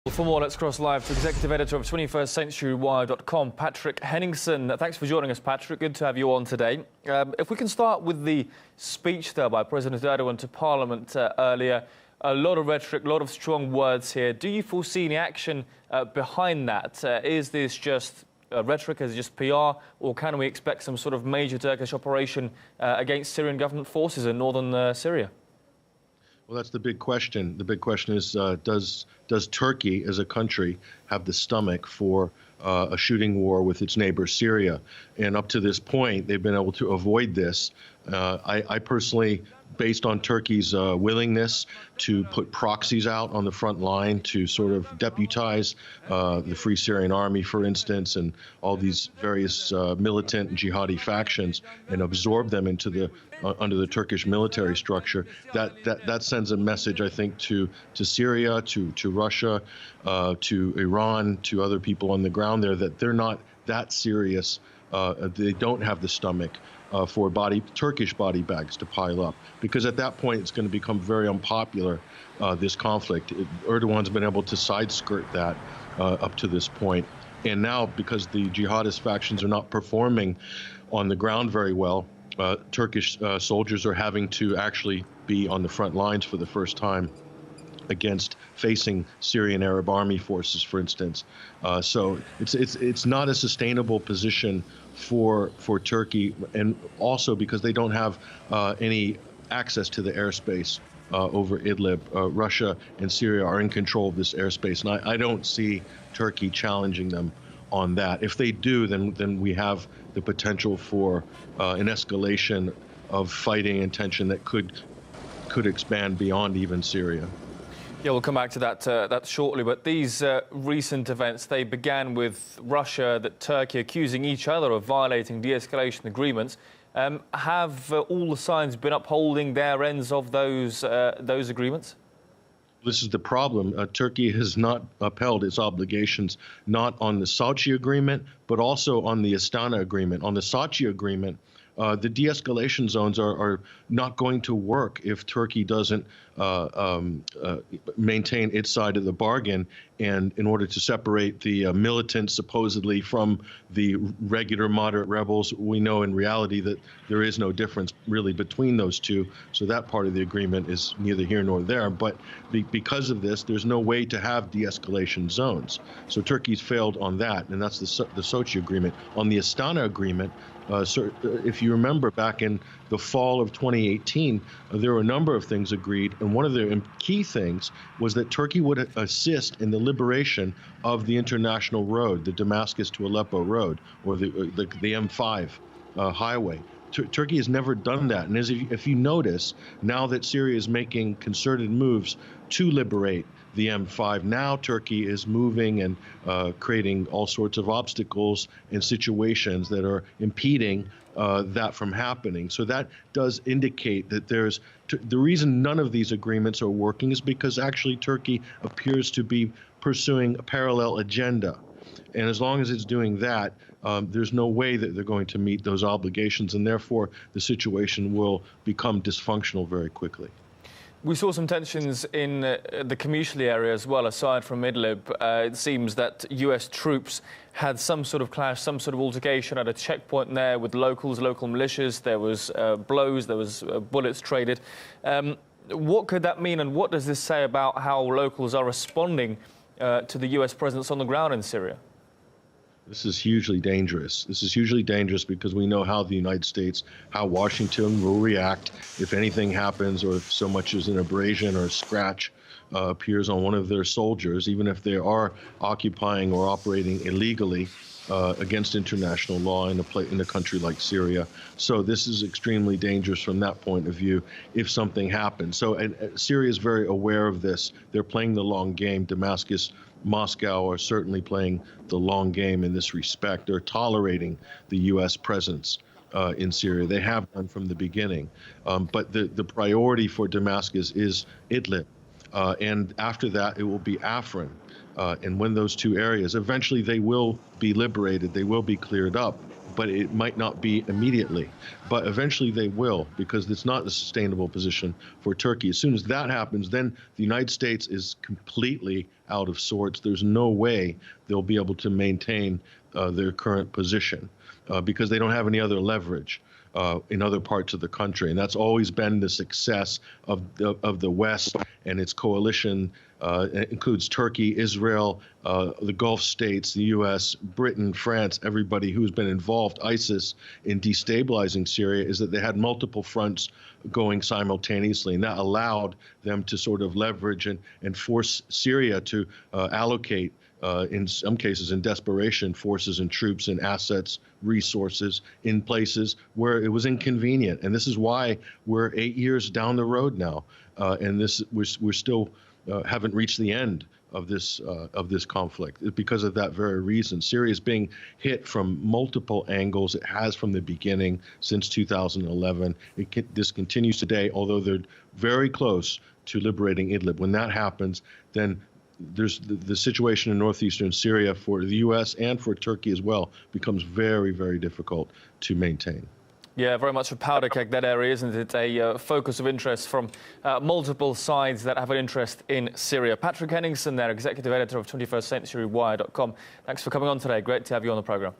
For more, let's cross live to Executive Editor of 21stCenturyWire.com, Patrick Henningsen. Thanks for joining us, Patrick. Good to have you on today. If we can start with the speech there by President Erdogan to Parliament earlier, a lot of rhetoric, a lot of strong words here. Do you foresee any action behind that? Is this just rhetoric, is it just PR, or can we expect some sort of major Turkish operation against Syrian government forces in northern Syria? Well, that's the big question. The big question is, does Turkey as a country have the stomach for a shooting war with its neighbor Syria? And up to this point, they've been able to avoid this. I personally, based on Turkey's willingness to put proxies out on the front line to sort of deputize the Free Syrian Army, for instance, and all these various militant and jihadi factions, and absorb them into the under the Turkish military structure, that sends a message, I think, to Syria, to Russia, to Iran, to other people on the ground there, that they're not that serious. They don't have the stomach for Turkish body bags to pile up, because at that point it's going to become very unpopular, this conflict. Erdogan's been able to side-skirt that up to this point. And now, because the jihadist factions are not performing on the ground very well, Turkish soldiers are having to actually be on the front lines for the first time against facing Syrian Arab army forces, for instance. So it's not a sustainable position for Turkey, and also because they don't have any access to the airspace over Idlib. Russia and Syria are in control of this airspace, and I don't see Turkey challenging them on that. If they do, then we have the potential for an escalation of fighting and tension that could expand beyond even Syria. Yeah, we'll come back to that shortly. But these recent events, they began with Russia, that Turkey accusing each other of violating de-escalation agreements. Have all the sides been upholding their ends of those agreements? This is the problem. Turkey has not upheld its obligations, not on the Sochi agreement, but also on the Astana agreement. On the Sochi agreement, the de-escalation zones are not going to work if Turkey doesn't maintain its side of the bargain. And in order to separate the militants supposedly from the regular moderate rebels, we know in reality that there is no difference really between those two. So that part of the agreement is neither here nor there. But because of this, there's no way to have de-escalation zones. So Turkey's failed on that, and that's the Sochi agreement. On the Astana agreement, if you remember back in the fall of 2018, there were a number of things agreed, and one of the key things was that Turkey would assist in the liberation of the international road, the Damascus to Aleppo road, or the M5 highway. Turkey has never done that, and if you notice, now that Syria is making concerted moves to liberate the M5, now Turkey is moving and creating all sorts of obstacles and situations that are impeding that from happening. So that does indicate that the reason none of these agreements are working is because actually Turkey appears to be pursuing a parallel agenda. And as long as it's doing that, there's no way that they're going to meet those obligations, and therefore the situation will become dysfunctional very quickly. We saw some tensions in the Qamishli area as well, aside from Idlib. It seems that US troops had some sort of clash, some sort of altercation at a checkpoint there with local militias. There was blows, there was bullets traded. What could that mean, and what does this say about how locals are responding to the US presence on the ground in Syria? This is hugely dangerous. This is hugely dangerous because we know how the United States, how Washington will react if anything happens, or if so much as an abrasion or a scratch appears on one of their soldiers, even if they are occupying or operating illegally against international law in a country like Syria. So this is extremely dangerous from that point of view if something happens. So Syria is very aware of this. They're playing the long game. Damascus, Moscow are certainly playing the long game in this respect. They're tolerating the U.S. presence in Syria. They have done from the beginning. But the priority for Damascus is Idlib. And after that, it will be Afrin. And when those two areas, eventually they will be liberated, they will be cleared up. but it might not be immediately. But eventually they will, because it's not a sustainable position for Turkey. As soon as that happens, then the United States is completely out of sorts. There's no way they'll be able to maintain their current position because they don't have any other leverage in other parts of the country. And that's always been the success of the West and its coalition. It includes Turkey, Israel, the Gulf states, the U.S., Britain, France, everybody who's been involved, ISIS, in destabilizing Syria, is that they had multiple fronts going simultaneously. And that allowed them to sort of leverage and force Syria to allocate, in some cases in desperation, forces and troops and assets, resources in places where it was inconvenient. And this is why we're 8 years down the road now. And we're still haven't reached the end of this conflict because of that very reason. Syria is being hit from multiple angles. It has from the beginning since 2011. This continues today, although they're very close to liberating Idlib. When that happens, then there's the situation in northeastern Syria for the U.S. and for Turkey as well becomes very, very difficult to maintain. Yeah, very much a powder keg, that area, isn't it? A focus of interest from multiple sides that have an interest in Syria. Patrick Henningsen there, executive editor of 21stCenturyWire.com. Thanks for coming on today. Great to have you on the programme.